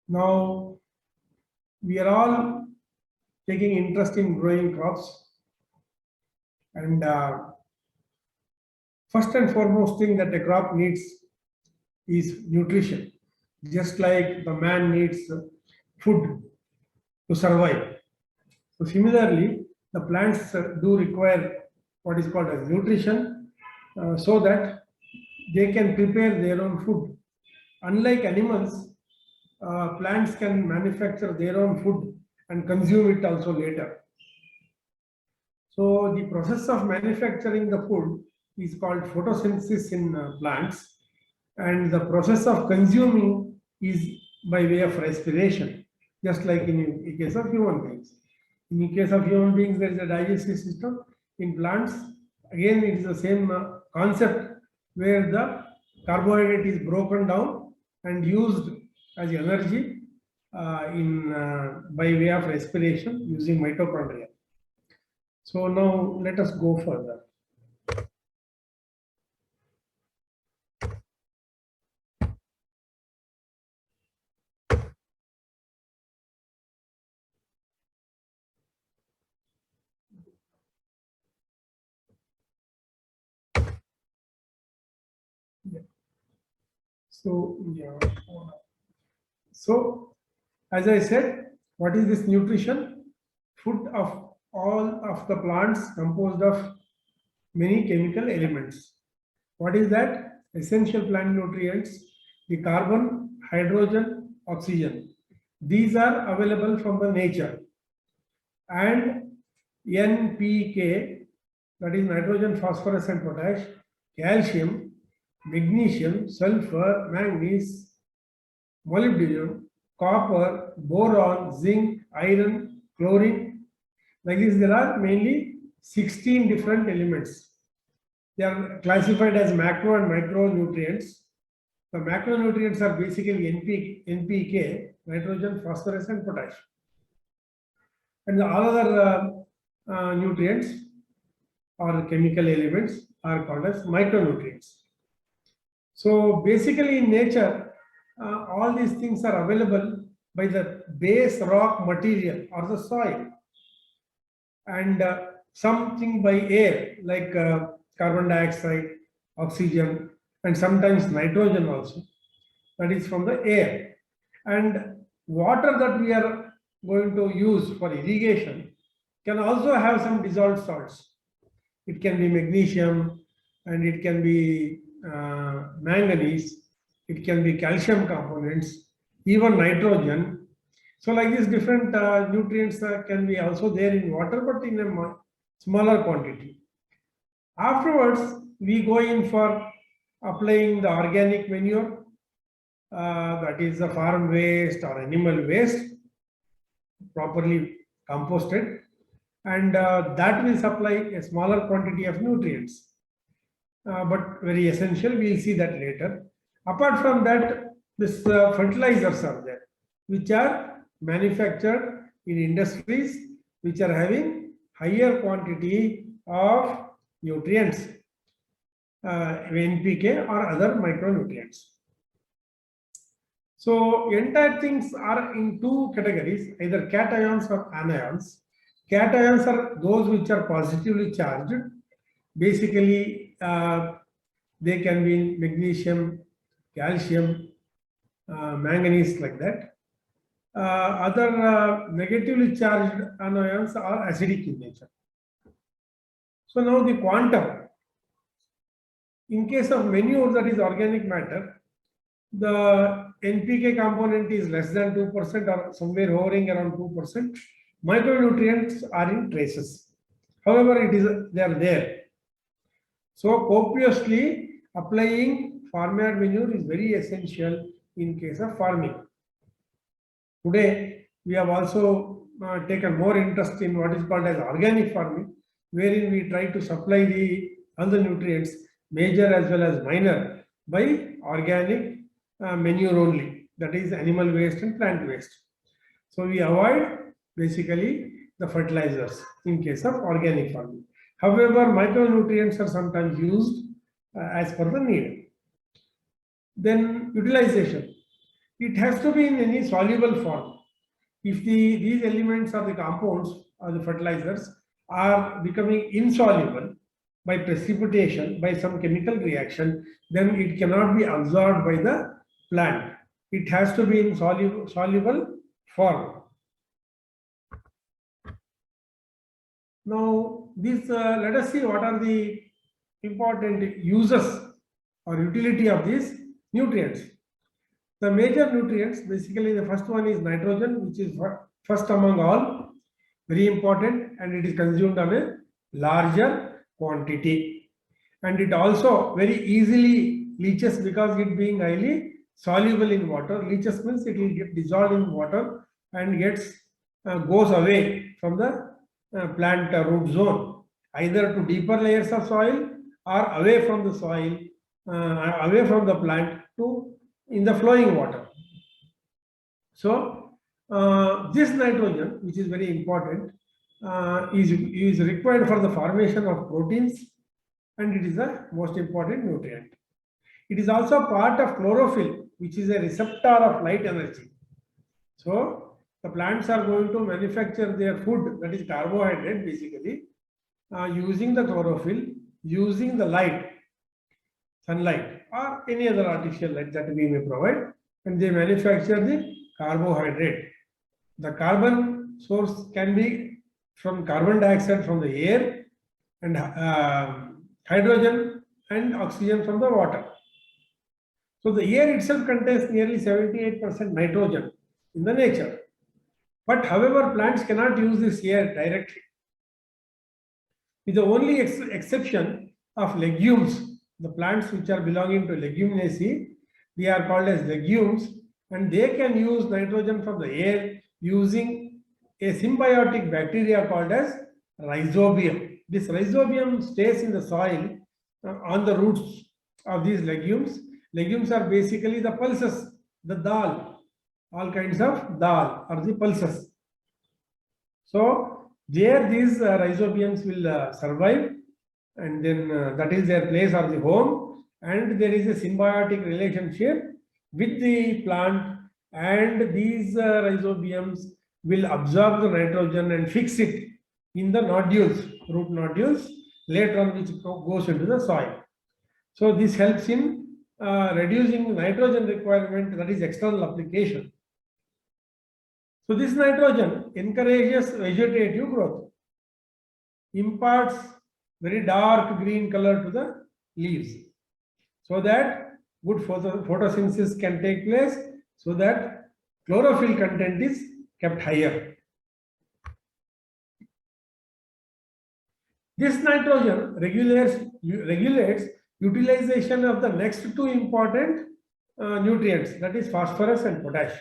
Now, we are all taking interest in growing crops, and first and foremost thing that a crop needs is nutrition, just like the man needs food to survive. So similarly, the plants do require what is called as nutrition, so that they can prepare their own food. Unlike animals, plants can manufacture their own food and consume it also later. So the process of manufacturing the food is called photosynthesis in plants, and the process of consuming is by way of respiration, just like in the case of human beings. In the case of human beings, there is a digestive system. In plants, again, it is the same concept where the carbohydrate is broken down and used as energy by way of respiration using mitochondria. So now let us go further. So as I said, what is this nutrition? Food of all of the plants composed of many chemical elements. What is that? Essential plant nutrients, the carbon, hydrogen, oxygen. These are available from the nature. And NPK, that is nitrogen, phosphorus and potash, calcium, magnesium, sulfur, manganese, molybdenum, copper, boron, zinc, iron, chlorine. Like this, there are mainly 16 different elements. They are classified as macro and micronutrients. The macronutrients are basically NPK, nitrogen, phosphorus, and potash. And the all other nutrients or chemical elements are called as micronutrients. So basically in nature, all these things are available by the base rock material or the soil, and something by air like carbon dioxide, oxygen, and sometimes nitrogen also, that is from the air. And water that we are going to use for irrigation can also have some dissolved salts. It can be magnesium, and it can be manganese, it can be calcium components, even nitrogen. So like this, different nutrients can be also there in water, but in a smaller quantity. Afterwards, we go in for applying the organic manure, that is the farm waste or animal waste, properly composted, and that will supply a smaller quantity of nutrients, but very essential. We will see that later. Apart from that, this fertilizers are there, which are manufactured in industries which are having higher quantity of nutrients, NPK or other micronutrients. So entire things are in two categories, either cations or anions. Cations are those which are positively charged. Basically, they can be magnesium, calcium, manganese, like that. Other negatively charged anions are acidic in nature. So now the quantum. In case of manure, that is organic matter, the NPK component is less than 2% or somewhere hovering around 2%. Micronutrients are in traces. However, they are there. So copiously applying farmyard manure is very essential in case of farming. Today, we have also taken more interest in what is called as organic farming, wherein we try to supply all the nutrients, major as well as minor, by organic manure only, that is animal waste and plant waste. So we avoid basically the fertilizers in case of organic farming. However, micronutrients are sometimes used as per the need. Then utilization. it has to be in any soluble form. If these elements or the compounds or the fertilizers are becoming insoluble by precipitation, by some chemical reaction, then it cannot be absorbed by the plant. It has to be in soluble form. Now, let us see what are the important uses or utility of these nutrients. The major nutrients, basically the first one is nitrogen, which is first among all, very important, and it is consumed on a larger quantity. And it also very easily leaches because it being highly soluble in water. Leaches means it will get dissolved in water and goes away from the plant root zone, either to deeper layers of soil or away from the soil, away from the plant to in the flowing water. So this nitrogen, which is very important, is required for the formation of proteins, and it is the most important nutrient. It is also part of chlorophyll, which is a receptor of light energy. So the plants are going to manufacture their food, that is carbohydrate basically, using the chlorophyll, using the light, sunlight or any other artificial light that we may provide, and they manufacture the carbohydrate. The carbon source can be from carbon dioxide from the air, and hydrogen and oxygen from the water. So the air itself contains nearly 78% nitrogen in the nature. But however, plants cannot use this air directly. With the only exception of legumes, the plants which are belonging to leguminaceae, they are called as legumes, and they can use nitrogen from the air using a symbiotic bacteria called as rhizobium. This rhizobium stays in the soil on the roots of these legumes. Legumes are basically the pulses, the dal, all kinds of dal or the pulses. So there these rhizobiums will survive, and then that is their place or the home, and there is a symbiotic relationship with the plant, and these rhizobiums will absorb the nitrogen and fix it in the nodules, root nodules, later on which goes into the soil. So this helps in reducing nitrogen requirement, that is external application. So this nitrogen encourages vegetative growth, imparts very dark green color to the leaves, so that good photosynthesis can take place, so that chlorophyll content is kept higher. This nitrogen regulates utilization of the next two important nutrients, that is phosphorus and potash.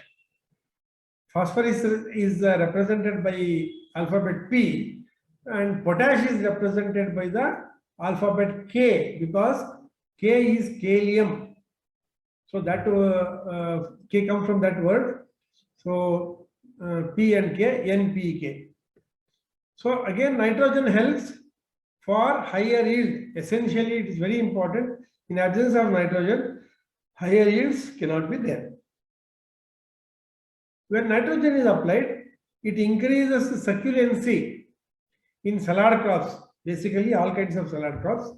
Phosphorus is represented by alphabet P, and potash is represented by the alphabet K, because K is kalium. So that K comes from that word. So P and K, NPK. So again, nitrogen helps for higher yield. Essentially, it is very important. In absence of nitrogen, higher yields cannot be there. When nitrogen is applied, it increases the succulency in salad crops, basically all kinds of salad crops,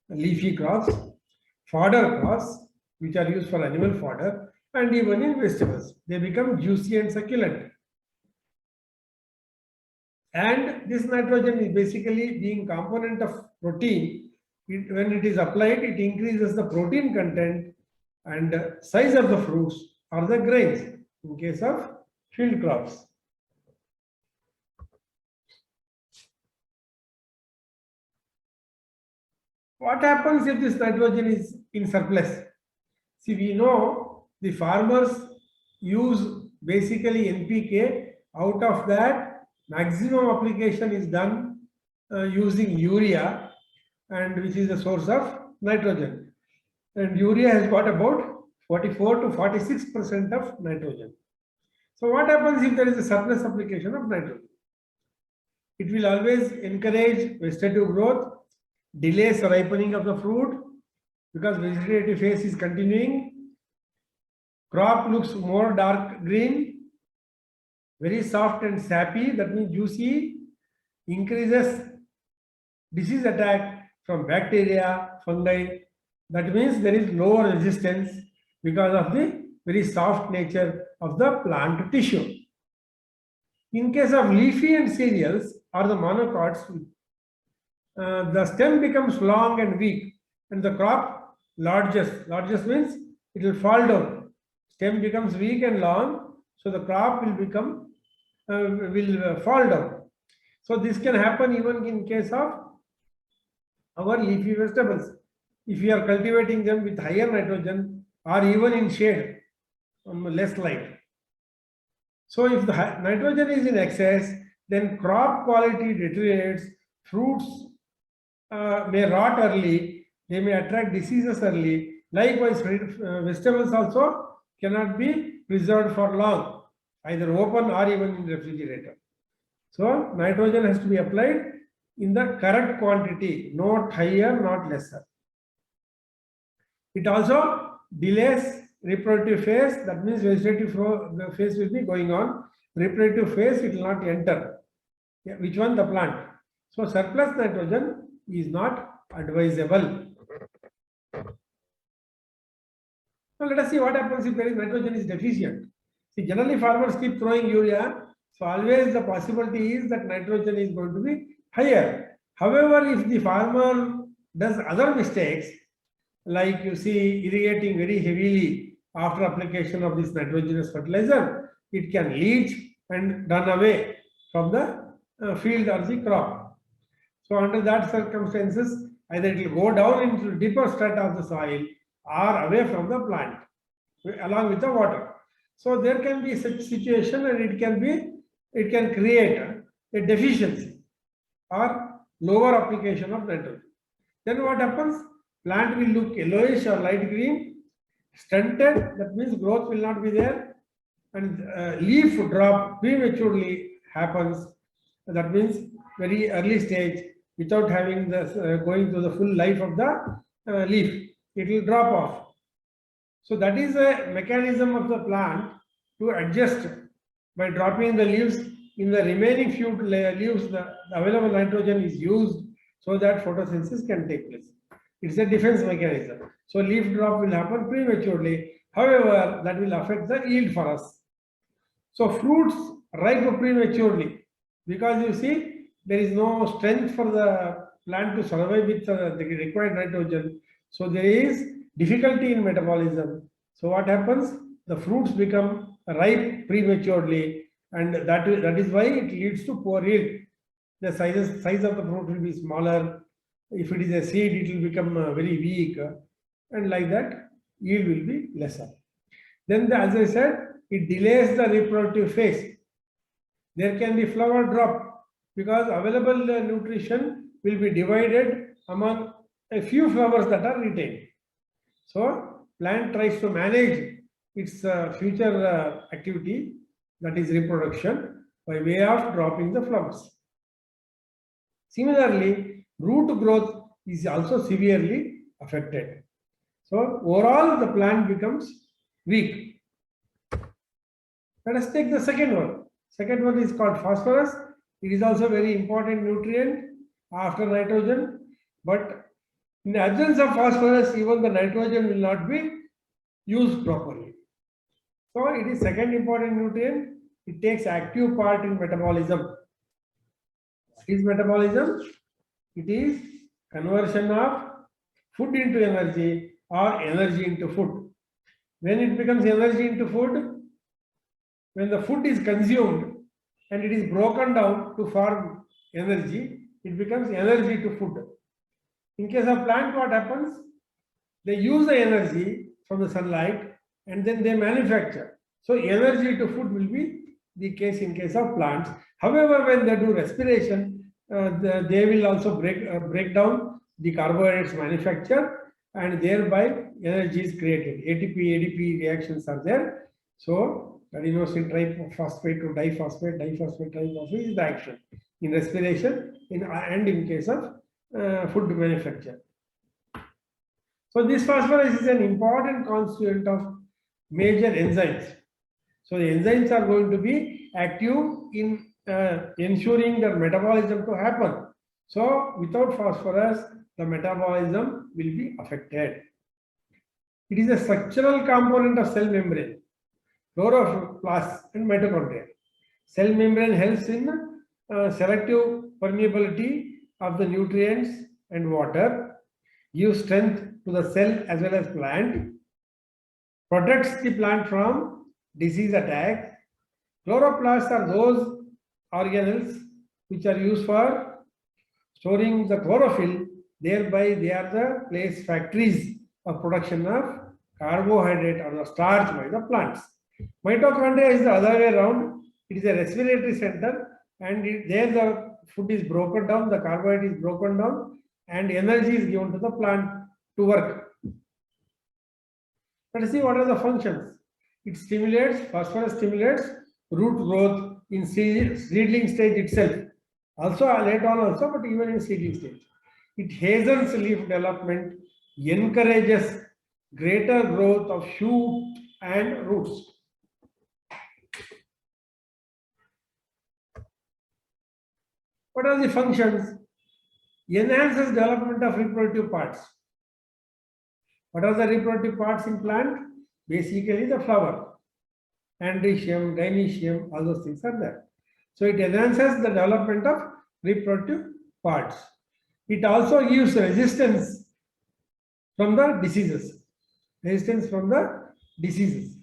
leafy crops, fodder crops, which are used for animal fodder, and even in vegetables. They become juicy and succulent. And this nitrogen is basically being component of protein. When it is applied, it increases the protein content and size of the fruits or the grains in case of field crops. What happens if this nitrogen is in surplus? See, we know the farmers use basically NPK. Out of that, maximum application is done using urea, and which is the source of nitrogen. And urea has got about 44 to 46% of nitrogen. So what happens if there is a surplus application of nitrogen? It will always encourage vegetative growth, delays ripening of the fruit because vegetative phase is continuing, Crop looks more dark green, very soft and sappy, that means juicy, increases disease attack from bacteria, fungi. That means there is lower resistance because of the very soft nature of the plant tissue. In case of leafy and cereals or the monocots, the stem becomes long and weak, and the crop largest. Largest means it will fall down. Stem becomes weak and long, so the crop will become fall down. So this can happen even in case of our leafy vegetables. If we are cultivating them with higher nitrogen or even in shade, less light. So if the nitrogen is in excess, then crop quality deteriorates, fruits may rot early, they may attract diseases early. Likewise, vegetables also cannot be preserved for long, either open or even in refrigerator. So nitrogen has to be applied in the correct quantity, not higher, not lesser. It also delays reproductive phase, that means vegetative phase will be going on. Reproductive phase it will not enter. Yeah, which one? The plant. So surplus nitrogen is not advisable. Now let us see what happens if there is nitrogen is deficient. See, generally farmers keep throwing urea, so always the possibility is that nitrogen is going to be higher. However, if the farmer does other mistakes, like you see irrigating very heavily after application of this nitrogenous fertilizer, it can leach and run away from the field or the crop. So under that circumstances, either it will go down into deeper strata of the soil or away from the plant along with the water. So there can be such situation, and it can create a deficiency or lower application of nitrogen. Then what happens? Plant will look yellowish or light green, stunted, that means growth will not be there, and leaf drop prematurely happens, that means very early stage, without having the going through the full life of the leaf, it will drop off. So that is a mechanism of the plant to adjust by dropping the leaves. In the remaining few leaves, the available nitrogen is used so that photosynthesis can take place. It's a defense mechanism. So leaf drop will happen prematurely. However, that will affect the yield for us. So fruits ripe prematurely because you see there is no strength for the plant to survive with the required nitrogen. So there is difficulty in metabolism. So what happens? The fruits become ripe prematurely, and that is why it leads to poor yield. The size of the fruit will be smaller. If it is a seed, it will become very weak, and like that, yield will be lesser. Then, as I said, it delays the reproductive phase. There can be flower drop because available nutrition will be divided among a few flowers that are retained. So, plant tries to manage its future activity, that is reproduction, by way of dropping the flowers. Similarly, root growth is also severely affected. So overall the plant becomes weak. Let us take the second one. Second one is called phosphorus. It is also very important nutrient after nitrogen, but in the absence of phosphorus, even the nitrogen will not be used properly. So it is second important nutrient. It takes active part in metabolism. What is metabolism? It is conversion of food into energy or energy into food. When it becomes energy into food, when the food is consumed and it is broken down to form energy, it becomes energy to food. In case of plant, what happens? They use the energy from the sunlight and then they manufacture. So energy to food will be the case in case of plants. However, when they do respiration, they will also break down the carbohydrates manufactured, and thereby energy is created. ATP, ADP reactions are there. So adenosine triphosphate to diphosphate, diphosphate, triphosphate is the action in respiration and in case of food manufacture. So this phosphorus is an important constituent of major enzymes. So the enzymes are going to be active in ensuring the metabolism to happen. So without phosphorus, the metabolism will be affected. It is a structural component of cell membrane, chloroplast and mitochondria. Cell membrane helps in selective permeability of the nutrients and water, gives strength to the cell as well as plant, protects the plant from disease attack. Chloroplasts are those organelles which are used for storing the chlorophyll, thereby they are the place factories of production of carbohydrate or the starch by the plants. Mitochondria is the other way around. It is a respiratory center, and there the food is broken down, the carbohydrate is broken down, and energy is given to the plant to work. Let us see what are the functions. It stimulates, phosphorus stimulates root growth in seedling stage itself. Also later on also, but even in seedling stage. It hastens leaf development, encourages greater growth of shoot and roots. What are the functions? Enhances development of reproductive parts. What are the reproductive parts in plant? Basically the flower. Androecium, gynoecium, all those things are there. So it enhances the development of reproductive parts. It also gives resistance from the diseases. Resistance from the diseases.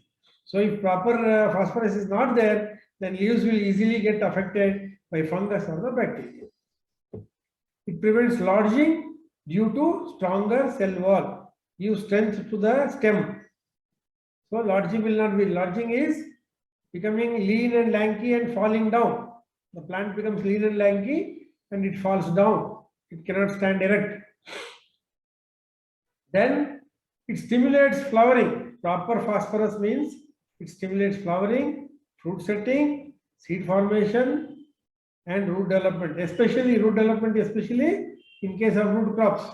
So if proper phosphorus is not there, then leaves will easily get affected by fungus or the bacteria. It prevents lodging due to stronger cell wall, gives strength to the stem. So lodging will not be. Lodging is becoming lean and lanky and falling down. The plant becomes lean and lanky and it falls down. It cannot stand erect. Then it stimulates flowering. Proper phosphorus means it stimulates flowering, fruit setting, seed formation, and root development. Especially root development, especially in case of root crops.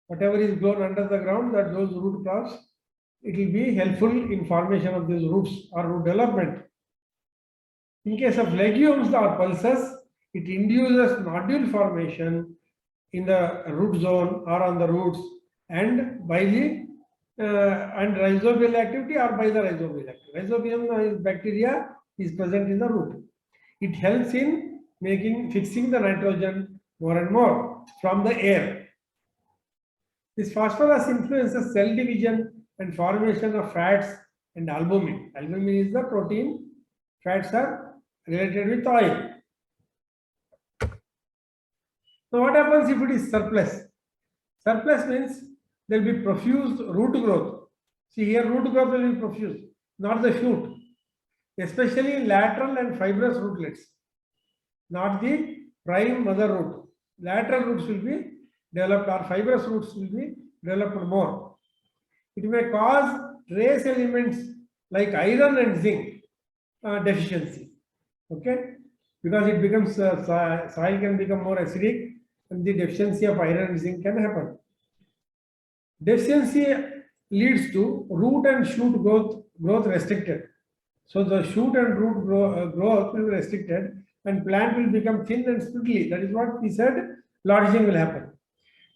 Whatever is grown under the ground, that those root crops, it will be helpful in formation of these roots or root development. In case of legumes or pulses, it induces nodule formation in the root zone or on the roots and by the and rhizobial activity or by the rhizobial activity. Rhizobium is bacteria is present in the root. It helps in fixing the nitrogen more and more from the air. This phosphorus influences cell division and formation of fats and albumin. Albumin is the protein. Fats are related with oil. Now what happens if it is surplus? Surplus means there will be profuse root growth. See here, root growth will be profuse, not the shoot. Especially lateral and fibrous rootlets, not the prime mother root. Lateral roots will be developed or fibrous roots will be developed more. It may cause trace elements like iron and zinc deficiency. Okay, because it becomes soil can become more acidic and the deficiency of iron and zinc can happen. Deficiency leads to root and shoot growth restricted. So the shoot and root growth will be restricted and plant will become thin and spindly. That is what we said, lodging will happen.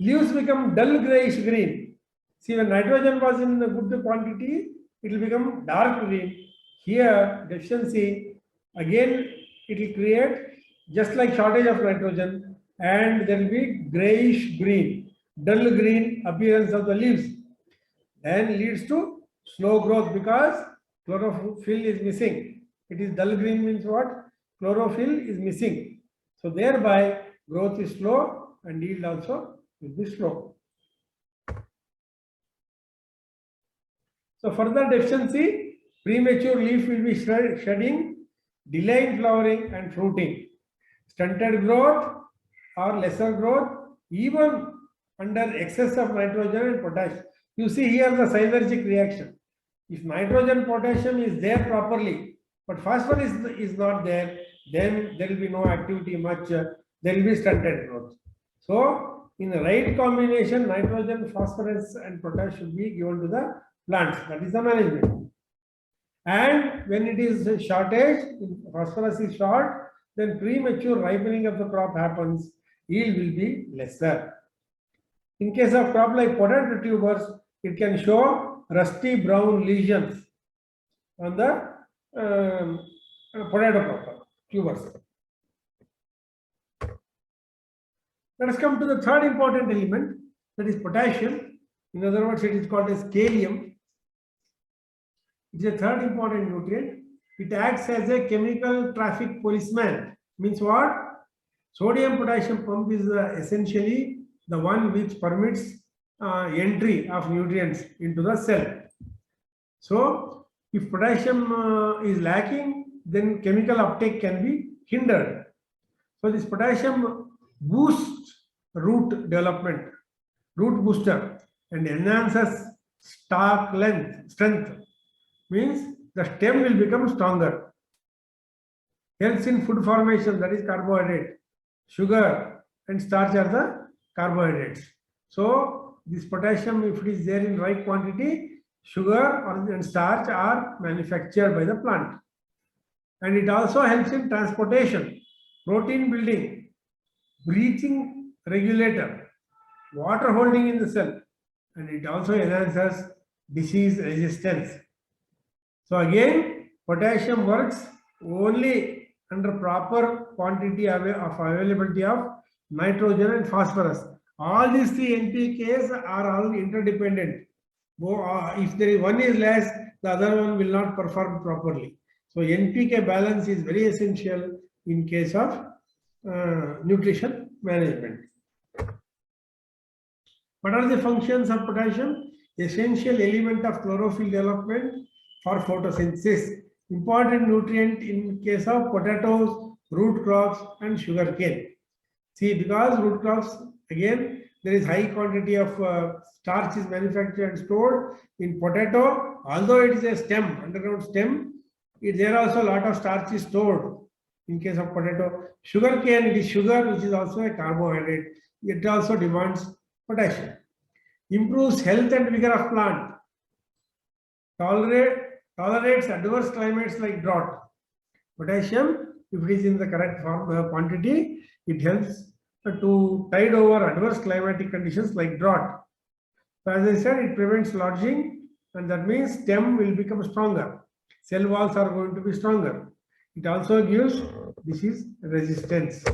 Leaves become dull grayish green. See, when nitrogen was in a good quantity, it will become dark green. Here, deficiency, again, it will create just like shortage of nitrogen and there will be grayish green, dull green appearance of the leaves. Then leads to slow growth because chlorophyll is missing. It is dull green means what? Chlorophyll is missing. So thereby growth is slow and yield also will be slow. So further deficiency, premature leaf will be shedding, delay in flowering and fruiting, stunted growth or lesser growth, even under excess of nitrogen and potassium. You see here the synergic reaction. If nitrogen, potassium is there properly, but phosphorus is not there, then there will be no activity much, there will be stunted growth. So, in the right combination, nitrogen, phosphorus and potassium should be given to the plants. That is the management. And when it is shortage, phosphorus is short, then premature ripening of the crop happens, yield will be lesser. In case of crop like potato tubers, it can show rusty brown lesions on the potato tubers. Let us come to the third important element, that is potassium. In other words, it is called as kalium. It is a third important nutrient. It acts as a chemical traffic policeman. Means what? Sodium potassium pump is essentially the one which permits entry of nutrients into the cell. So, if potassium is lacking, then chemical uptake can be hindered. So, this potassium boosts root development, root booster, and enhances stalk strength. Means the stem will become stronger. Helps in food formation, that is carbohydrate, sugar, and starch are the carbohydrates. So, this potassium, if it is there in right quantity, sugar and starch are manufactured by the plant. And it also helps in transportation, protein building, breathing regulator, water holding in the cell, and it also enhances disease resistance. So again, potassium works only under proper quantity of availability of nitrogen and phosphorus. All these three NPKs are all interdependent. If there is one is less, the other one will not perform properly. So NPK balance is very essential in case of nutrition management. What are the functions of potassium? Essential element of chlorophyll development for photosynthesis. Important nutrient in case of potatoes, root crops, and sugarcane. See, because root crops, again, there is high quantity of starch is manufactured and stored in potato. Although it is a stem, underground stem, there also a lot of starch is stored in case of potato. Sugarcane, it is sugar, which is also a carbohydrate. It also demands potassium. Improves health and vigor of plant. Tolerates adverse climates like drought. Potassium, if it is in the correct quantity, it helps to tide over adverse climatic conditions like drought. So as I said, it prevents lodging, and that means stem will become stronger. Cell walls are going to be stronger. It also gives disease resistance.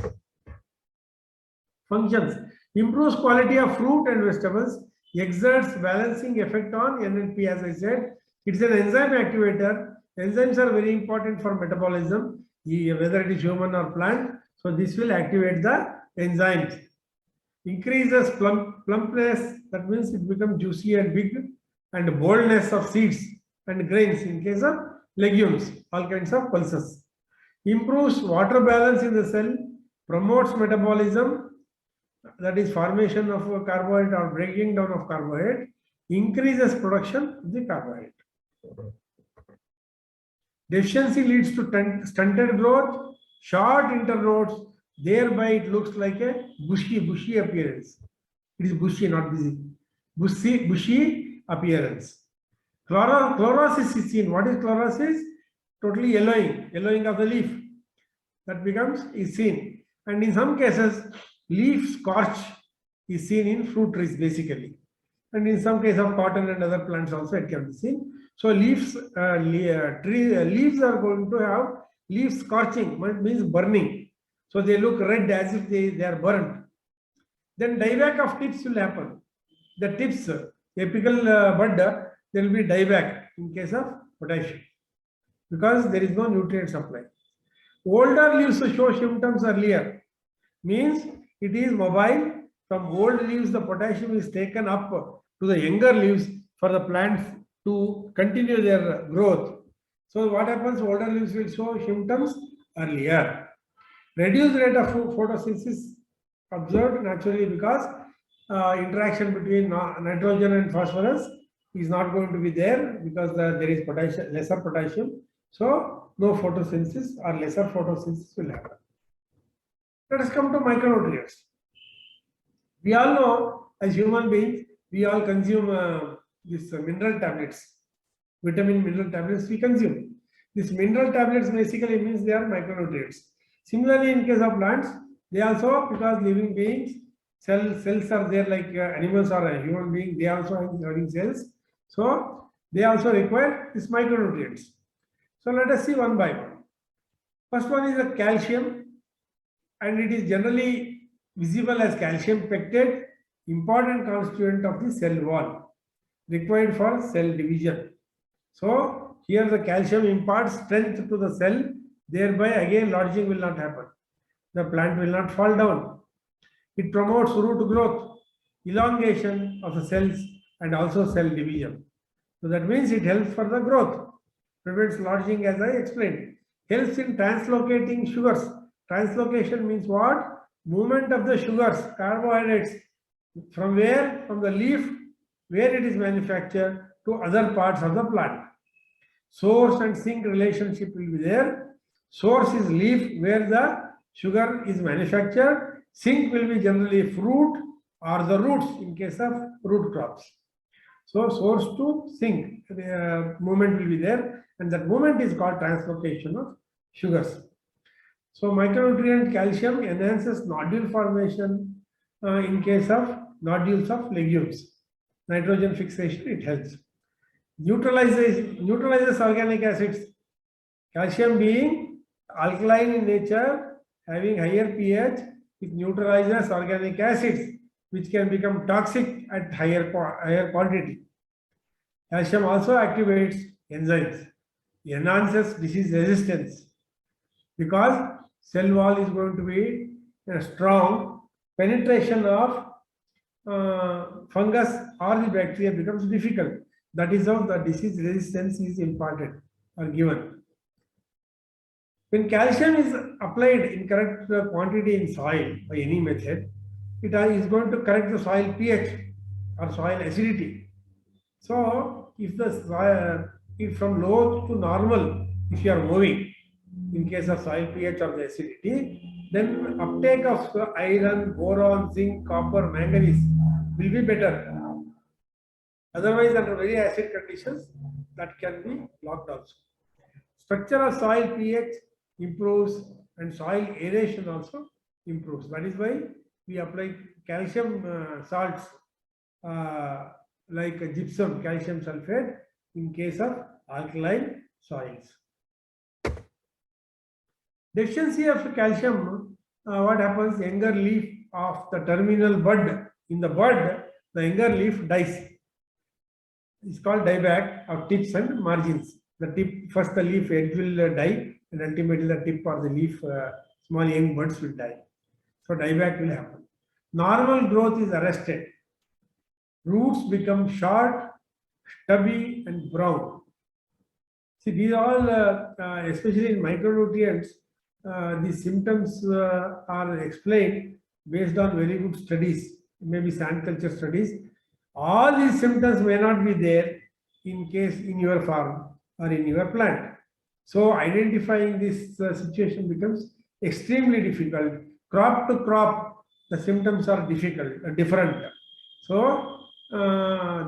Functions. Improves quality of fruit and vegetables. Exerts balancing effect on NLP, as I said. It's an enzyme activator. Enzymes are very important for metabolism, whether it is human or plant. So this will activate the enzymes. Increases plumpness, that means it becomes juicy and big, and boldness of seeds and grains in case of legumes, all kinds of pulses. Improves water balance in the cell, promotes metabolism, that is formation of carbohydrate or breaking down of carbohydrate, increases production of the carbohydrate. Deficiency leads to stunted growth, short interrods, thereby it looks like a bushy appearance. It is bushy, not busy. Bushy appearance. Chlorosis is seen. What is chlorosis? Totally yellowing of the leaf. That is seen. And in some cases, leaf scorch is seen in fruit trees basically. And in some case of cotton and other plants also it can be seen. So leaves are going to have leaf scorching, means burning. So they look red as if they are burnt. Then dieback of tips will happen. The tips, apical bud, there will be dieback in case of potassium, because there is no nutrient supply. Older leaves show symptoms earlier, means it is mobile. From old leaves, the potassium is taken up to the younger leaves for the plants to continue their growth. So what happens? Older leaves will show symptoms earlier. Reduced rate of photosynthesis observed naturally, because interaction between nitrogen and phosphorus is not going to be there, because there is lesser potassium. So no photosynthesis or lesser photosynthesis will happen. Let us come to micronutrients. We all know, as human beings, we all consume these mineral tablets, vitamin mineral tablets we consume. These mineral tablets basically means they are micronutrients. Similarly, in case of plants, they also, because living beings, cells are there like animals or a human being, they also have having cells. So they also require these micronutrients. So let us see one by one. First one is the calcium, and it is generally visible as calcium pectate, important constituent of the cell wall, required for cell division. So here the calcium imparts strength to the cell, thereby again lodging will not happen. The plant will not fall down. It promotes root growth, elongation of the cells, and also cell division. So that means it helps for the growth, prevents lodging as I explained. Helps in translocating sugars. Translocation means what? Movement of the sugars, carbohydrates, from where? From the leaf, where it is manufactured, to other parts of the plant. Source and sink relationship will be there. Source is leaf, where the sugar is manufactured. Sink will be generally fruit or the roots in case of root crops. So source to sink, the movement will be there, and that movement is called translocation of sugars. So micronutrient calcium enhances nodule formation in case of nodules of legumes. Nitrogen fixation, it helps. Neutralizes organic acids. Calcium being alkaline in nature, having higher pH, it neutralizes organic acids, which can become toxic at higher quantity. Calcium also activates enzymes, enhances disease resistance, because cell wall is going to be a strong, penetration of fungus or the bacteria becomes difficult. That is how the disease resistance is imparted or given. When calcium is applied in correct quantity in soil by any method, it is going to correct the soil pH or soil acidity. So if if from low to normal, if you are moving, in case of soil pH or the acidity, then uptake of iron, boron, zinc, copper, manganese will be better. Otherwise, under very acid conditions, that can be blocked also. Structure of soil pH improves and soil aeration also improves. That is why we apply calcium salts like gypsum, calcium sulfate in case of alkaline soils. Deficiency of calcium, what happens? Younger leaf of the terminal bud. In the bud, the younger leaf dies. It's called dieback of tips and margins. The tip, first the leaf edge will die, and ultimately the tip or the leaf, small young buds will die. So dieback will happen. Normal growth is arrested. Roots become short, stubby, and brown. See, these all, especially in micronutrients, these symptoms are explained based on very good studies, maybe sand culture studies. All these symptoms may not be there in case in your farm or in your plant. So identifying this situation becomes extremely difficult. Crop to crop, the symptoms are different. So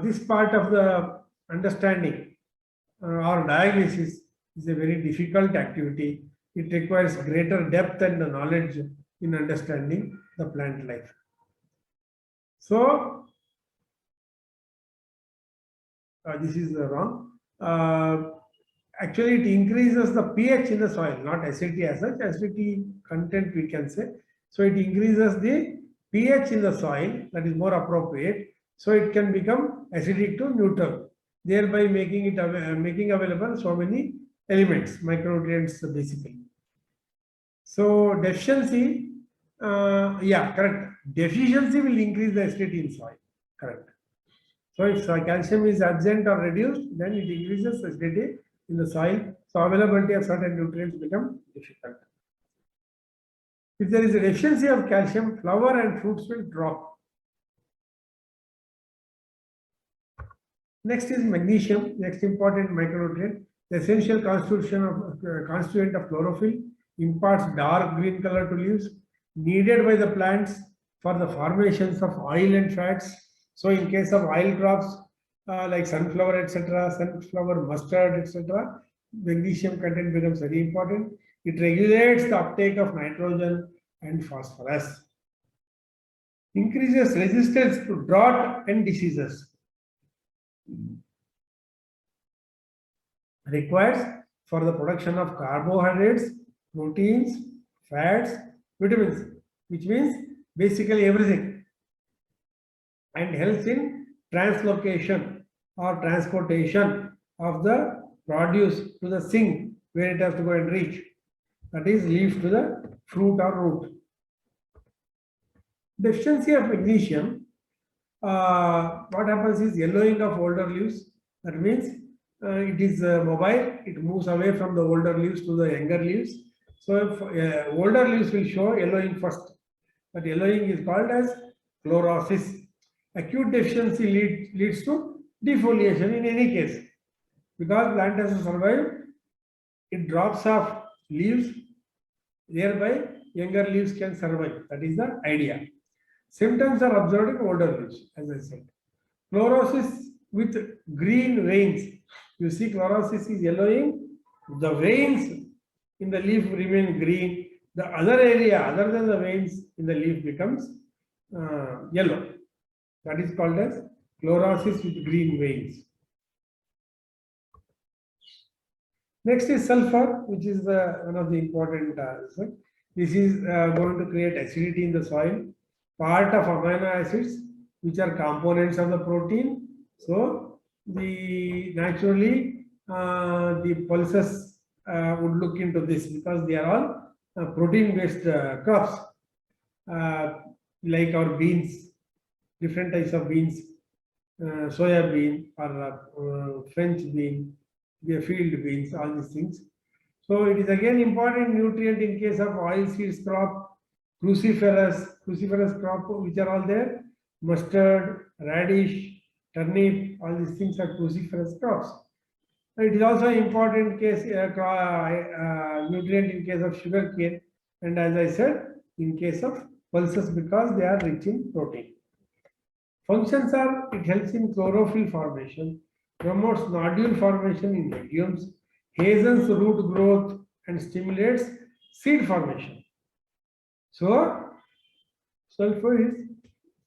this part of the understanding or diagnosis is a very difficult activity. It requires greater depth and knowledge in understanding the plant life. So this is wrong. Actually, it increases the pH in the soil, not acidity as such. Acidity content we can say. So it increases the pH in the soil, that is more appropriate. So it can become acidic to neutral, thereby making it making available so many elements, micronutrients basically. So deficiency, yeah, correct. Deficiency will increase the acidity in soil, correct. So if calcium is absent or reduced, then it increases acidity in the soil. So availability of certain nutrients become difficult. If there is a deficiency of calcium, flower and fruits will drop. Next is magnesium, next important micronutrient. The essential constituent of chlorophyll, imparts dark green color to leaves, needed by the plants for the formations of oil and fats. So in case of oil crops, like sunflower, etc., sunflower mustard, etc., magnesium content becomes very important. It regulates the uptake of nitrogen and phosphorus, increases resistance to drought and diseases, requires for the production of carbohydrates, proteins, fats, vitamins, which means basically everything, and helps in translocation or transportation of the produce to the sink where it has to go and reach. That is, leaf to the fruit or root. Deficiency of magnesium, what happens is yellowing of older leaves. That means it is mobile, it moves away from the older leaves to the younger leaves. So if older leaves will show yellowing first. That yellowing is called as chlorosis. Acute deficiency leads to defoliation in any case. Because plant has to survive, it drops off leaves, thereby younger leaves can survive. That is the idea. Symptoms are observed in older leaves, as I said. Chlorosis with green veins. You see, chlorosis is yellowing. The veins in the leaf remain green. The other area, other than the veins in the leaf, becomes yellow. That is called as chlorosis with green veins. Next is sulfur, which is one of the important. This is going to create acidity in the soil. Part of amino acids, which are components of the protein. So naturally the pulses would look into this because they are all protein-based crops, like our beans, different types of beans, soya bean or French bean, the field beans, all these things. So it is again important nutrient in case of oil seeds crop, cruciferous crop, which are all there, mustard, radish, turnip, all these things are cruciferous crops. It is also important case nutrient in case of sugar cane, and as I said, in case of pulses because they are rich in protein. Functions are, it helps in chlorophyll formation, promotes nodule formation in legumes, hastens root growth and stimulates seed formation. So, sulfur is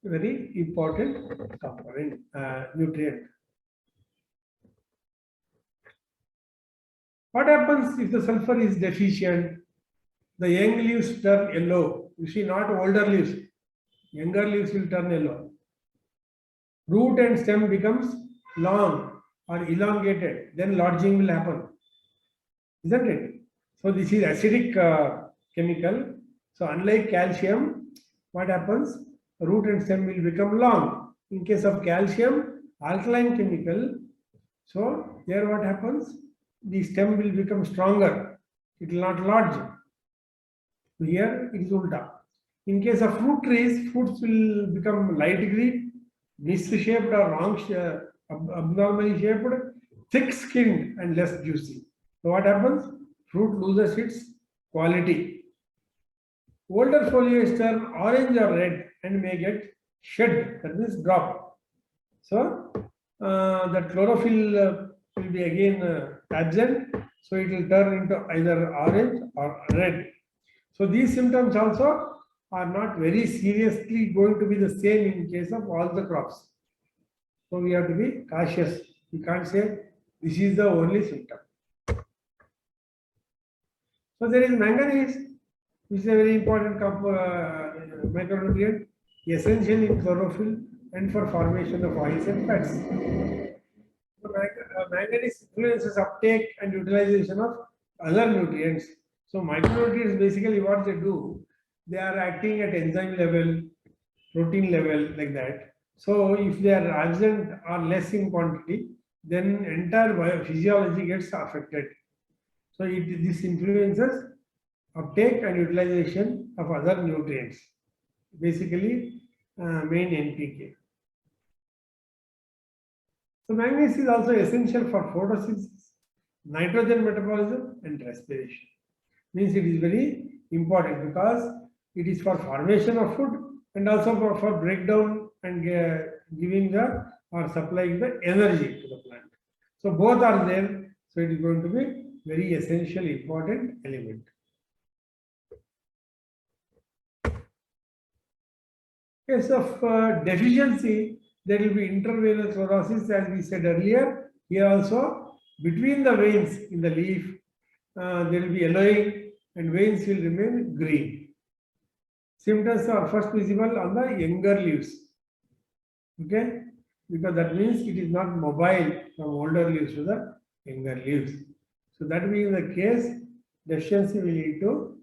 very important component, nutrient. What happens if the sulfur is deficient? The young leaves turn yellow. You see, not older leaves. Younger leaves will turn yellow. Root and stem becomes long or elongated. Then lodging will happen. Isn't it? So this is acidic chemical. So unlike calcium, what happens? Root and stem will become long. In case of calcium, alkaline chemical. So here what happens? The stem will become stronger. It will not lodge. Here it is ulta. In case of fruit trees, fruits will become light green, misshaped or wrong, abnormally shaped, thick-skinned and less juicy. So what happens? Fruit loses its quality. Older foliage turn orange or red and may get shed, that means drop. So that chlorophyll will be again absent, so it will turn into either orange or red. So these symptoms also are not very seriously going to be the same in case of all the crops. So we have to be cautious. We can't say this is the only symptom. So there is manganese, which is a very important micronutrient, essential in chlorophyll and for formation of oils and fats. So manganese influences uptake and utilization of other nutrients. So micronutrients basically what they do, they are acting at enzyme level, protein level, like that. So if they are absent or less in quantity, then entire physiology gets affected. So this influences uptake and utilization of other nutrients, basically main NPK. So manganese is also essential for photosynthesis, nitrogen metabolism and respiration. Means it is very important because it is for formation of food and also for breakdown and giving the or supplying the energy to the plant. So both are there. So it is going to be very essential, important element. Case of deficiency, there will be intravenous fluorosis, as we said earlier. Here also, between the veins in the leaf, there will be yellowing and veins will remain green. Symptoms are first visible on the younger leaves. Okay, because that means it is not mobile from older leaves to the younger leaves. So that being the case, deficiency will lead to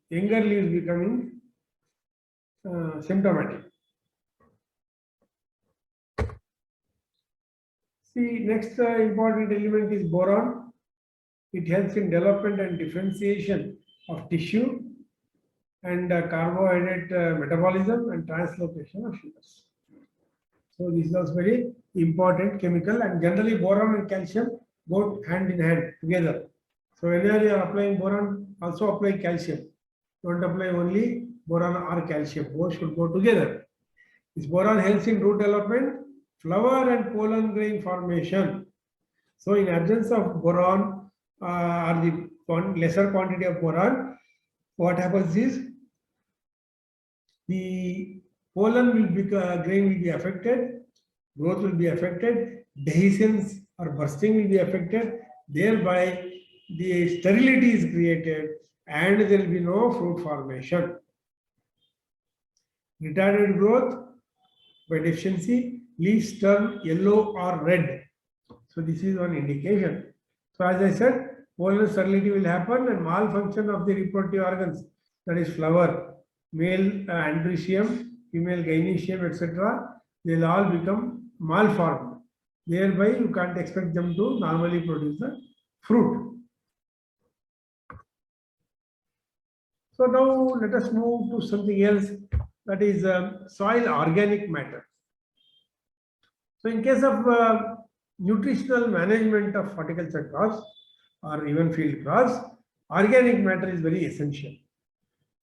younger leaves becoming symptomatic. See, next important element is boron. It helps in development and differentiation of tissue and carbohydrate metabolism and translocation of sugars. So this is also very important chemical, and generally boron and calcium go hand in hand together. So whenever you are applying boron, also apply calcium. Don't apply only boron or calcium. Both should go together. This boron helps in root development, flower and pollen grain formation. So in absence of boron or the lesser quantity of boron, what happens is the pollen will be grain will be affected, growth will be affected, dehiscence or bursting will be affected. Thereby, the sterility is created and there will be no fruit formation. Retarded growth by deficiency, leaves turn yellow or red. So this is one indication. So as I said, pollen sterility will happen and malfunction of the reproductive organs, that is flower, male androecium, female gynoecium, etc. They will all become malformed. Thereby, you can't expect them to normally produce the fruit. So now let us move to something else, that is soil organic matter. So in case of nutritional management of horticulture crops or even field crops, organic matter is very essential.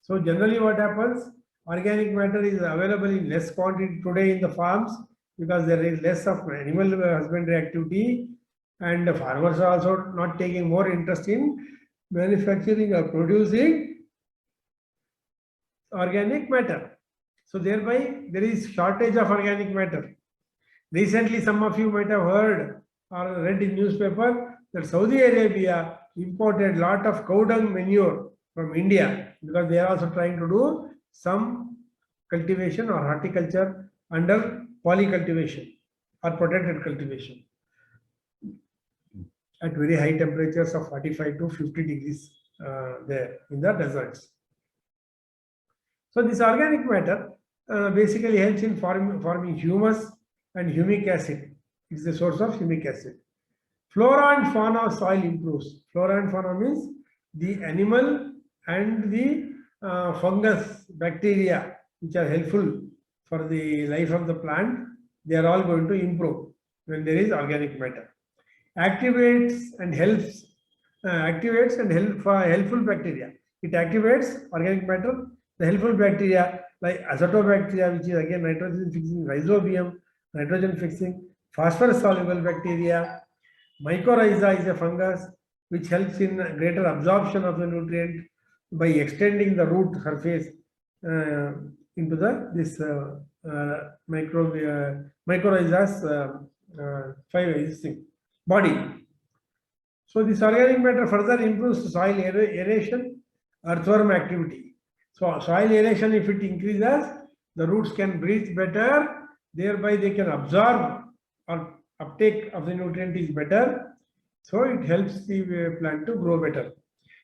So generally what happens, organic matter is available in less quantity today in the farms because there is less of animal husbandry activity, and the farmers are also not taking more interest in manufacturing or producing organic matter. So thereby there is shortage of organic matter. Recently, some of you might have heard or read in newspaper that Saudi Arabia imported lot of cow dung manure from India because they are also trying to do some cultivation or horticulture under polycultivation or protected cultivation at very high temperatures of 45 to 50 degrees there in the deserts. So this organic matter basically helps in forming humus and humic acid. It is the source of humic acid. Flora and fauna of soil improves. Flora and fauna means the animal and the fungus, bacteria, which are helpful for the life of the plant, they are all going to improve when there is organic matter. Activates and helps, helpful bacteria. It activates organic matter. The helpful bacteria like azotobacteria, which is again nitrogen fixing, rhizobium, nitrogen fixing, phosphorus soluble bacteria. Mycorrhiza is a fungus which helps in greater absorption of the nutrient by extending the root surface into this mycorrhiza's body. So this organic matter further improves soil aeration, earthworm activity. So soil aeration, if it increases, the roots can breathe better, thereby they can absorb or uptake of the nutrient is better. So it helps the plant to grow better.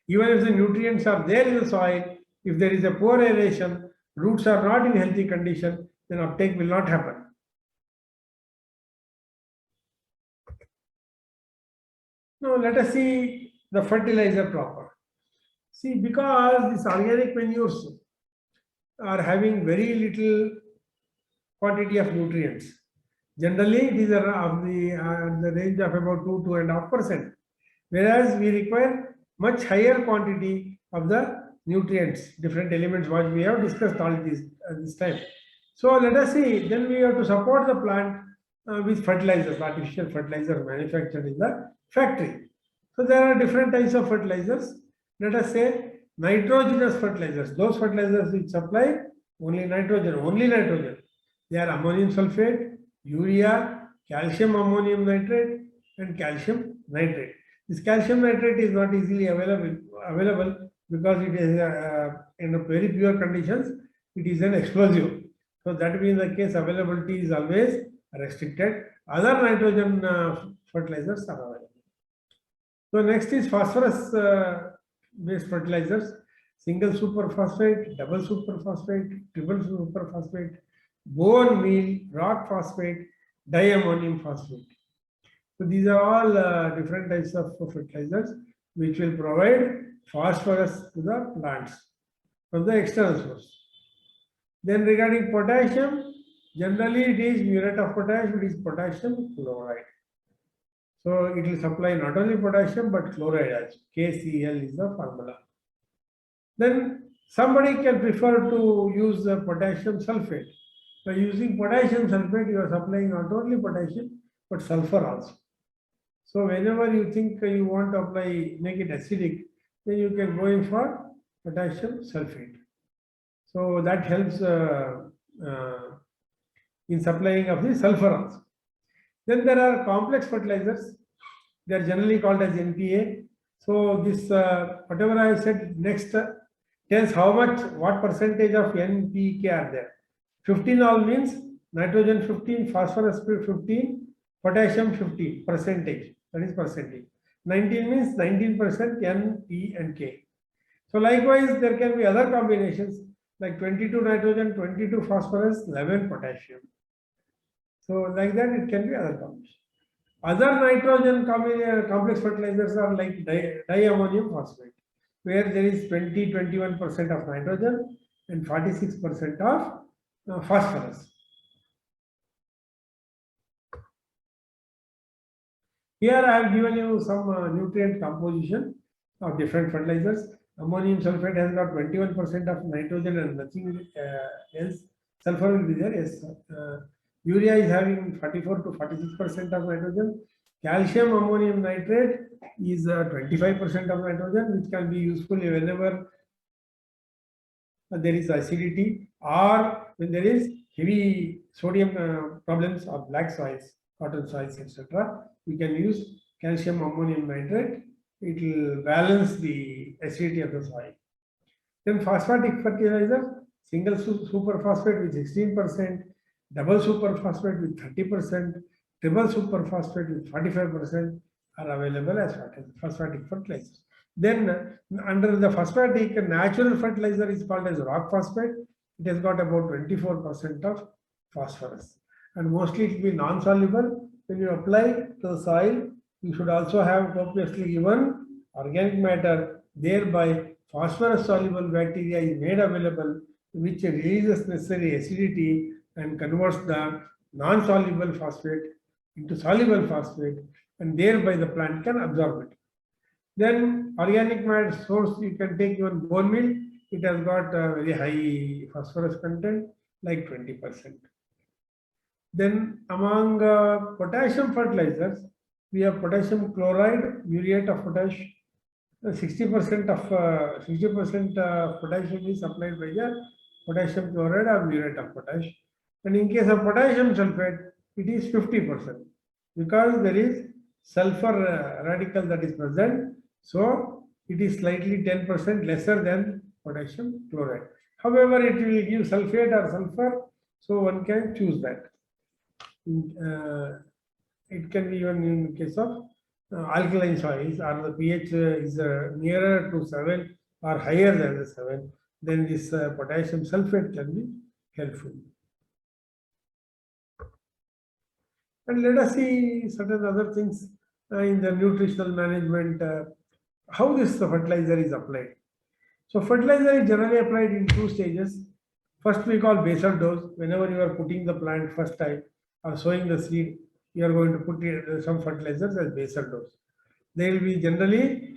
Even if the nutrients are there in the soil, if there is a poor aeration, roots are not in healthy condition, then uptake will not happen. Now let us see the fertilizer proper. See, because these organic manures are having very little quantity of nutrients. Generally, these are of the range of about 2–2.5%, whereas we require much higher quantity of the nutrients, different elements what we have discussed all this time. So let us see, then we have to support the plant with fertilizers, artificial fertilizer manufactured in the factory. So there are different types of fertilizers. Let us say nitrogenous fertilizers, those fertilizers which supply only nitrogen. They are ammonium sulfate, urea, calcium ammonium nitrate, and calcium nitrate. This calcium nitrate is not easily available because it is in a very pure conditions. It is an explosive. So that being the case, availability is always restricted. Other nitrogen fertilizers are available. So next is phosphorus based fertilizers, single superphosphate, double superphosphate, triple superphosphate, bone meal, rock phosphate, diammonium phosphate. So these are all different types of fertilizers which will provide phosphorus to the plants from the external source. Then regarding potassium, generally it is muriate of potash, it is potassium chloride. So it will supply not only potassium but chloride also. KCl is the formula. Then somebody can prefer to use the potassium sulfate. By using potassium sulfate, you are supplying not only potassium but sulfur also. So whenever you think you want to apply, make it acidic, then you can go in for potassium sulfate. So that helps in supplying of the sulfur also. Then there are complex fertilizers. They are generally called as NPA. So this whatever I said next tells how much, what percentage of NPK are there. 15 all means nitrogen 15, phosphorus 15, potassium 15 percentage. That is percentage. 19 means 19% N, P, and K. So likewise, there can be other combinations like 22 nitrogen, 22 phosphorus, 11 potassium. So like that, it can be other combinations. Other nitrogen complex fertilizers are like diammonium phosphate, where there is 21% of nitrogen and 46% of phosphorus. Here I have given you some nutrient composition of different fertilizers. Ammonium sulfate has got 21% of nitrogen and nothing else. Sulfur will be there. Yes. Urea is having 44 to 46% of nitrogen. Calcium ammonium nitrate is 25% of nitrogen, which can be useful whenever there is acidity or when there is heavy sodium problems or black soils, cotton soils, etc. We can use calcium ammonium nitrate. It will balance the acidity of the soil. Then phosphatic fertilizer, single superphosphate with 16%, double superphosphate with 30%, triple superphosphate with 45% are available as phosphatic fertilizers. Then under the phosphatic, natural fertilizer is called as rock phosphate. It has got about 24% of phosphorus. And mostly it will be non-soluble. When you apply to the soil, you should also have copiously given organic matter. Thereby, phosphorus soluble bacteria is made available, which releases necessary acidity and converts the non-soluble phosphate into soluble phosphate, and thereby the plant can absorb it. Then organic matter source, you can take even bone meal. It has got a very high phosphorus content, like 20%. Then among potassium fertilizers, we have potassium chloride, muriate of potash. 60% of potassium is supplied by the potassium chloride or muriate of potash. And in case of potassium sulfate, it is 50% because there is sulfur radical that is present. So it is slightly 10% lesser than potassium chloride. However, it will give sulfate or sulfur, so one can choose that. It can be even in case of alkaline soils, or the pH is nearer to 7 or higher than the 7, then this potassium sulfate can be helpful. And let us see certain other things in the nutritional management, how this fertilizer is applied. So fertilizer is generally applied in 2 stages. First we call basal dose. Whenever you are putting the plant first time or sowing the seed, you are going to put some fertilizers as basal dose. They will be generally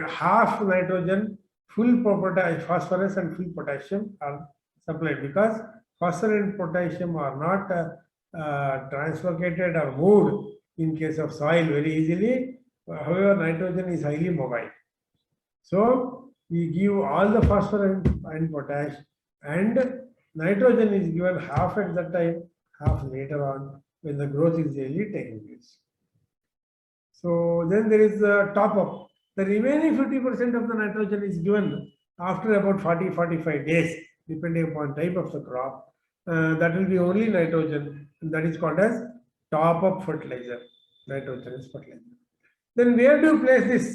half nitrogen, full phosphorus and full potassium are supplied, because phosphorus and potassium are not translocated or moved in case of soil very easily. However, nitrogen is highly mobile. So we give all the phosphorus and potash, and nitrogen is given half at that time, half later on when the growth is really taking place. So then there is the top up. The remaining 50% of the nitrogen is given after about 40-45 days, depending upon type of the crop. That will be only nitrogen, and that is called as top up fertilizer. Nitrogen is fertilizer. Then where do you place this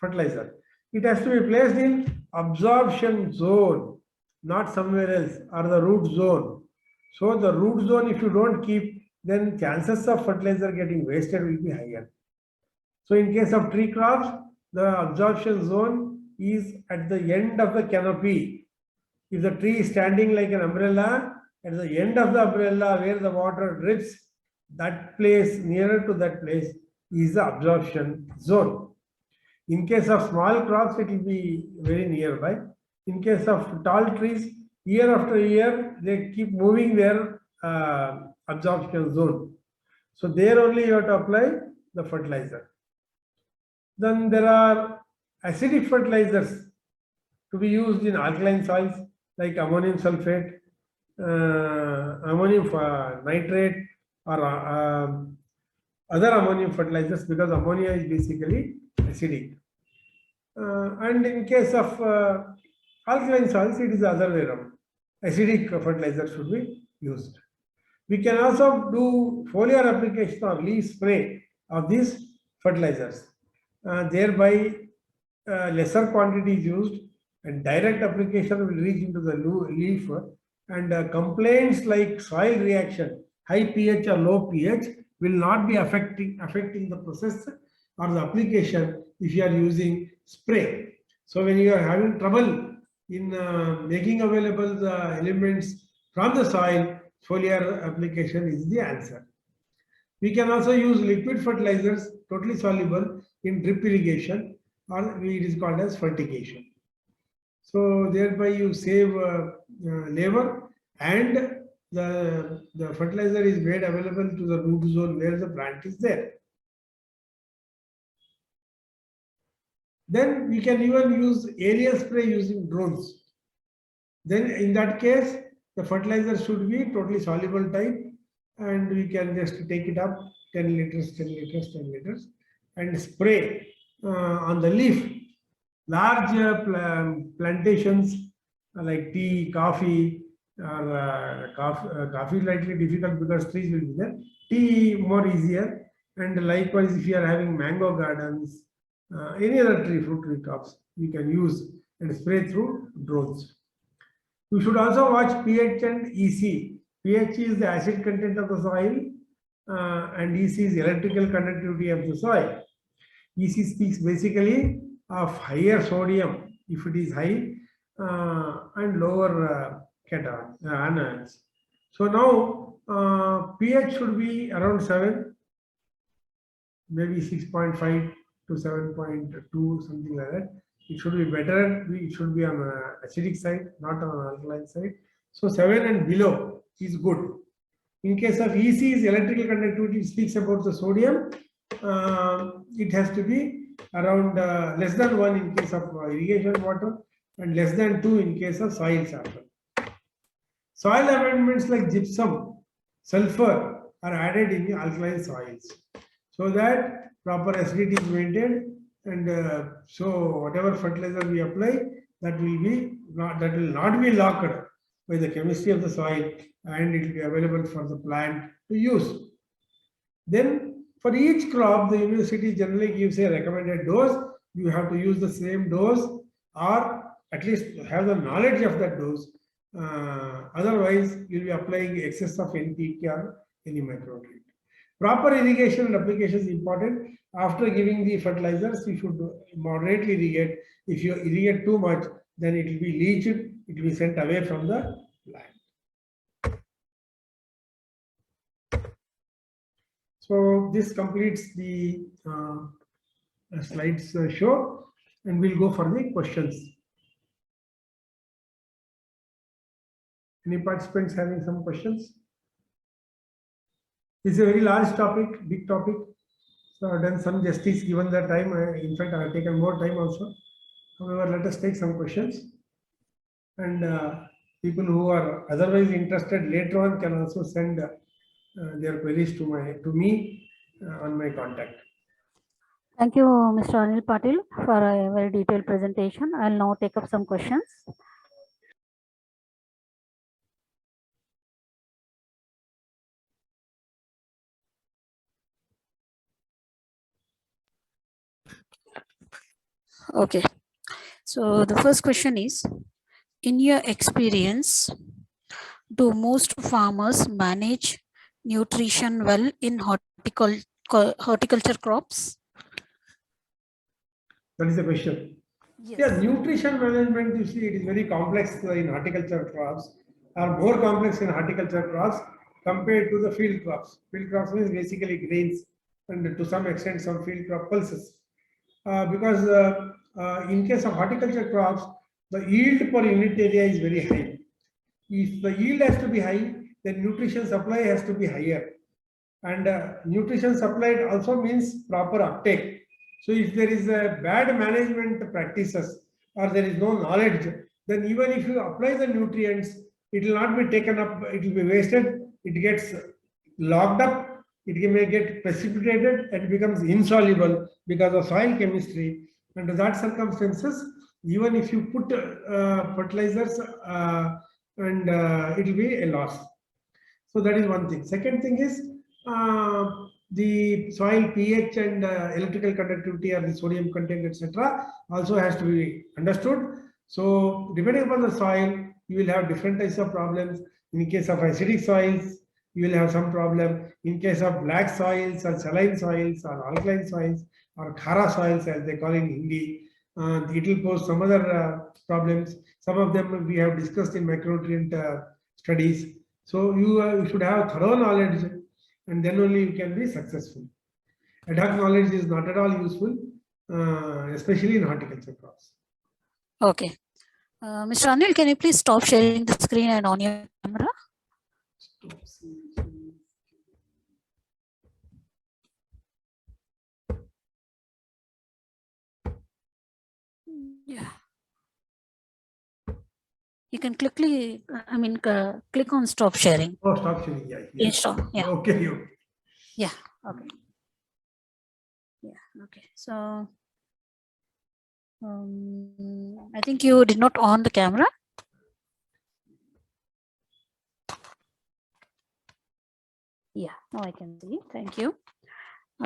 fertilizer? It has to be placed in absorption zone, not somewhere else, or the root zone. So the root zone, if you don't keep, then chances of fertilizer getting wasted will be higher. So in case of tree crops, the absorption zone is at the end of the canopy. If the tree is standing like an umbrella, at the end of the umbrella where the water drips, that place, nearer to that place, is the absorption zone. In case of small crops, it will be very nearby. In case of tall trees, year after year, they keep moving their absorption zone. So there only you have to apply the fertilizer. Then there are acidic fertilizers to be used in alkaline soils like ammonium sulfate, ammonium nitrate, or other ammonium fertilizers, because ammonia is basically acidic. And in case of alkaline soils, it is the other way around. Acidic fertilizer should be used. We can also do foliar application or leaf spray of these fertilizers. Thereby, lesser quantity is used, and direct application will reach into the leaf. And complaints like soil reaction, high pH or low pH, will not be affecting the process or the application if you are using spray. So when you are having trouble in making available the elements from the soil, foliar application is the answer. We can also use liquid fertilizers, totally soluble, in drip irrigation, or it is called as fertigation. So thereby you save labor, and the fertilizer is made available to the root zone where the plant is there. Then we can even use area spray using drones. Then in that case, the fertilizer should be totally soluble type, and we can just take it up 10 liters, 10 liters, 10 liters, and spray on the leaf. Large plantations like tea, coffee, or coffee slightly difficult because trees will be there. Tea more easier, and likewise if you are having mango gardens, any other fruit tree crops, you can use and spray through drones. You should also watch pH and EC. pH is the acid content of the soil, and EC is electrical conductivity of the soil. EC speaks basically of higher sodium if it is high, and lower anions. So now pH should be around 7, maybe 6.5 to 7.2, something like that. It should be better. It should be on acidic side, not on alkaline side. So 7 and below is good. In case of EC is electrical conductivity, it speaks about the sodium. It has to be around less than 1 in case of irrigation water, and less than 2 in case of soil sample. Soil amendments like gypsum, sulphur are added in the alkaline soils, so that proper acidity is maintained, and so whatever fertilizer we apply, that will not be locked by the chemistry of the soil, and it will be available for the plant to use. Then for each crop, the university generally gives a recommended dose. You have to use the same dose, or at least have the knowledge of that dose. Otherwise, you will be applying excess of NPK or any micronutrient. Proper irrigation and application is important. After giving the fertilizers, you should moderately irrigate. If you irrigate too much, then it will be leached, it will be sent away from the plant. So this completes the slides show, and we'll go for the questions. Any participants having some questions? This is a very large topic, big topic. So I've done some justice given the time. In fact, I've taken more time also. However, let us take some questions. And people who are otherwise interested later on can also send their queries to me on my contact. Thank you, Mr. Anil Patil, for a very detailed presentation. I'll now take up some questions. Okay, so the first question is, in your experience, do most farmers manage nutrition well in horticulture crops? That is the question. Yes. Yeah, nutrition management, you see, it is very complex in horticulture crops, or more complex in horticulture crops compared to the field crops. Field crops means basically grains and to some extent some field crop pulses. Because in case of horticulture crops, the yield per unit area is very high. If the yield has to be high, then nutrition supply has to be higher. And nutrition supplied also means proper uptake. So if there is a bad management practices or there is no knowledge, then even if you apply the nutrients, it will not be taken up, it will be wasted, it gets locked up, it may get precipitated and becomes insoluble because of soil chemistry. Under that circumstances, even if you put fertilizers and it will be a loss. So that is one thing. Second thing is the soil pH and electrical conductivity or the sodium content, etc., also has to be understood. So depending upon the soil, you will have different types of problems. In case of acidic soils, you will have some problem. In case of black soils or saline soils or alkaline soils or khara soils, as they call in Hindi, it will pose some other problems. Some of them we have discussed in macronutrient studies. So you should have thorough knowledge, and then only you can be successful. Ad hoc knowledge is not at all useful, especially in horticulture crops. Okay. Mr. Anil, can you please stop sharing the screen and on your camera? Yeah. You can click on stop sharing. Oh, stop sharing. Yeah. Yeah. Stop. Yeah. Okay. Yeah. Okay. Yeah. Okay. So I think you did not on the camera. Yeah. Now I can see. Thank you.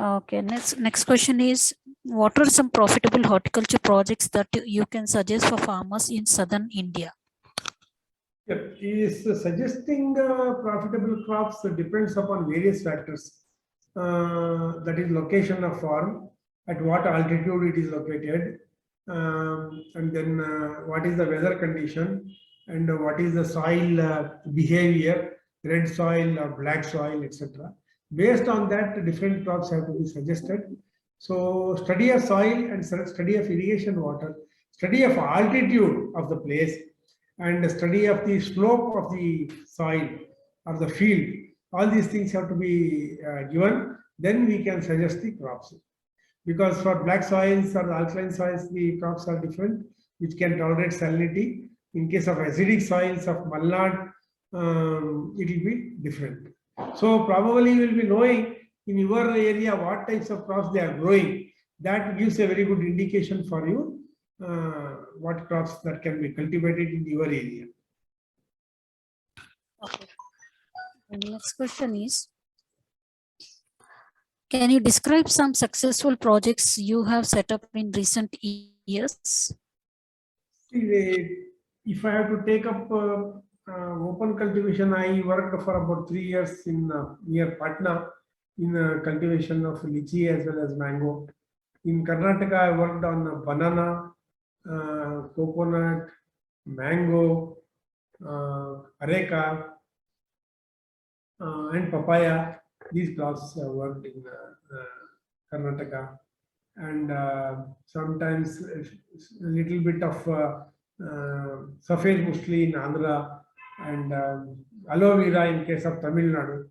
Okay. Next question is, what are some profitable horticulture projects that you can suggest for farmers in southern India? Yeah, is suggesting profitable crops depends upon various factors. That is location of farm, at what altitude it is located, and then what is the weather condition, and what is the soil behavior, red soil or black soil, etc. Based on that, different crops have to be suggested. So study of soil and study of irrigation water, study of altitude of the place, and study of the slope of the soil or the field. All these things have to be given. Then we can suggest the crops. Because for black soils or alkaline soils, the crops are different, which can tolerate salinity. In case of acidic soils of Malnad, it will be different. So probably you will be knowing in your area what types of crops they are growing. That gives a very good indication for you what crops that can be cultivated in your area. Okay. And the next question is, can you describe some successful projects you have set up in recent years? If I have to take up open cultivation, I worked for about 3 years in near Patna in cultivation of lychee as well as mango. In Karnataka, I worked on banana, coconut, mango, areca, and papaya. These crops worked in Karnataka, and sometimes a little bit of Safed mostly in Andhra, and aloe vera in case of Tamil Nadu.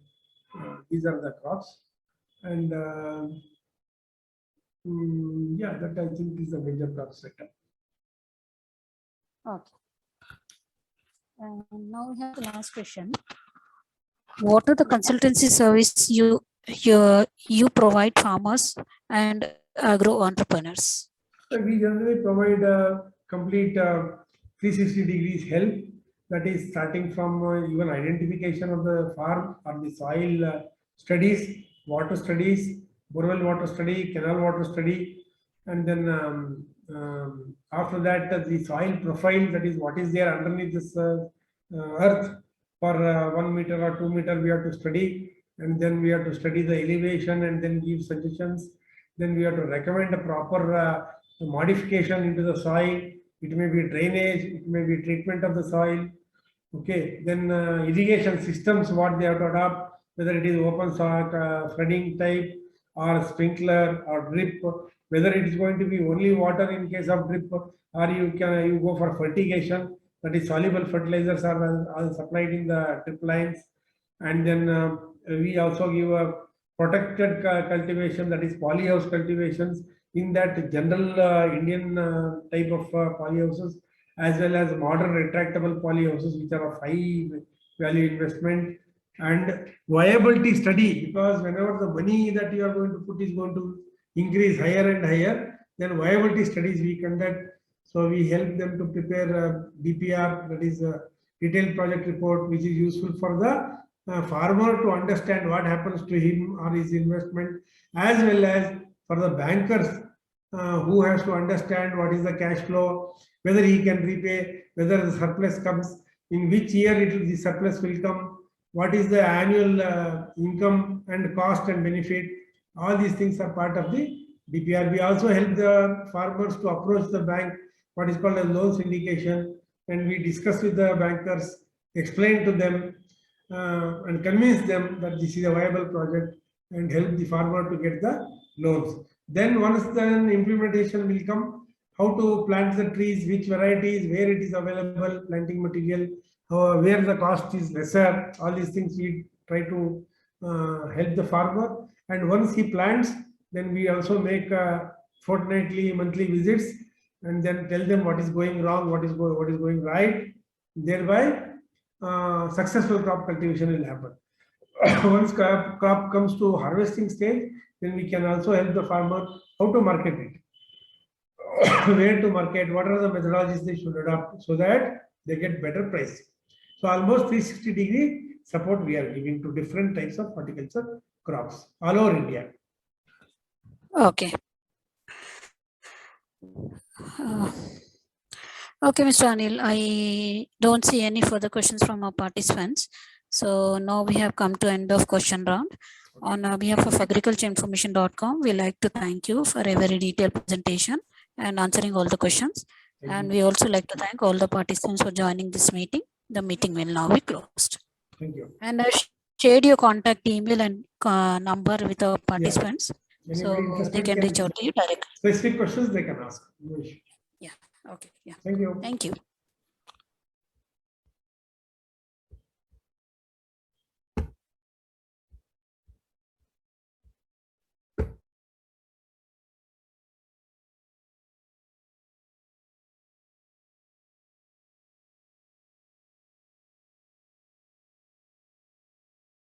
These are the crops, and yeah, that I think is the major crop sector. Okay. Now we have the last question. What are the consultancy service you provide farmers and agro entrepreneurs? We generally provide complete 360 degrees help. That is starting from even identification of the farm or the soil studies, water studies, borewell water study, canal water study, and then after that the soil profile, that is what is there underneath this earth for 1 meter or 2 meter we have to study, and then we have to study the elevation and then give suggestions. Then we have to recommend a proper modification into the soil. It may be drainage, it may be treatment of the soil. Okay, then irrigation systems, what they have to adopt, whether it is open soil flooding type or sprinkler or drip, whether it is going to be only water in case of drip, or you go for fertigation, that is soluble fertilizers are supplied in the drip lines. And then we also give a protected cultivation, that is polyhouse cultivations, in that general Indian type of polyhouses, as well as modern retractable polyhouses, which are of high value investment, and viability study, because whenever the money that you are going to put is going to increase higher and higher, then viability studies we conduct. So we help them to prepare DPR, that is a detailed project report, which is useful for the farmer to understand what happens to him or his investment, as well as for the bankers who has to understand what is the cash flow, whether he can repay, whether the surplus comes, in which year the surplus will come, what is the annual income and cost and benefit. All these things are part of the DPR. We also help the farmers to approach the bank, what is called a loan syndication, and we discuss with the bankers, explain to them and convince them that this is a viable project, and help the farmer to get the loans. Then once the implementation will come, how to plant the trees, which varieties, where it is available, planting material, where the cost is lesser, all these things we try to help the farmer. And once he plants, then we also make fortnightly, monthly visits, and then tell them what is going wrong, what is going right. Thereby, successful crop cultivation will happen. Once crop comes to harvesting stage, then we can also help the farmer how to market it, where to market, what are the methodologies they should adopt, so that they get better price. So almost 360 degree support we are giving to different types of horticulture crops all over India. Okay. Okay, Mr. Anil, I don't see any further questions from our participants. So now we have come to end of question round. On behalf of agricultureinformation.com, we like to thank you for a very detailed presentation and answering all the questions. And we also like to thank all the participants for joining this meeting. The meeting will now be closed. Thank you. And I shared your contact email and number with our participants. So they can reach out to you directly. Specific questions they can ask. No issue. Yeah. Okay. Yeah. Thank you. Thank you.